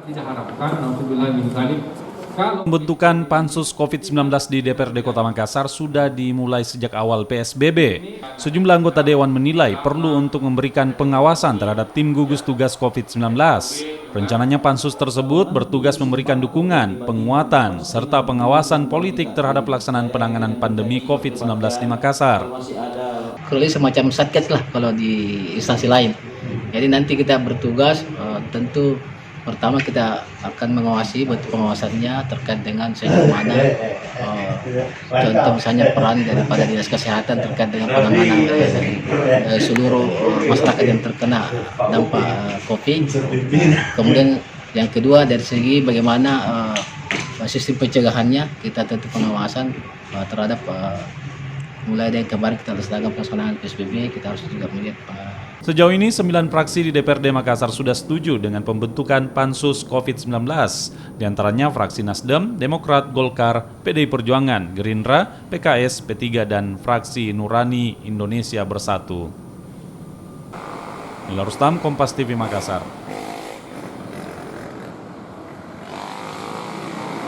Tidak harapkan, naudzubillah min dzalik. Pembentukan Pansus COVID-19 di DPRD Kota Makassar sudah dimulai sejak awal PSBB. Sejumlah anggota Dewan menilai perlu untuk memberikan pengawasan terhadap tim gugus tugas COVID-19. Rencananya Pansus tersebut bertugas memberikan dukungan, penguatan, serta pengawasan politik terhadap pelaksanaan penanganan pandemi COVID-19 di Makassar. Kalau semacam satgas lah kalau di instansi lain. Jadi nanti kita bertugas, tentu pertama kita akan mengawasi bentuk pengawasannya terkait dengan sejauh mana contoh misalnya peran daripada dinas kesehatan terkait dengan penanganan dari seluruh masyarakat yang terkena dampak COVID. Kemudian yang kedua dari segi bagaimana sistem pencegahannya, kita tentu pengawasan terhadap mulai dari kemarin kita laksanakan pelaksanaan PSBB, kita harus juga melihat. Sejauh ini 9 fraksi di DPRD Makassar sudah setuju dengan pembentukan Pansus COVID-19. Di antaranya fraksi Nasdem, Demokrat, Golkar, PDI Perjuangan, Gerindra, PKS, P3, dan fraksi Nurani Indonesia Bersatu. Nila Rustam, Kompas TV Makassar.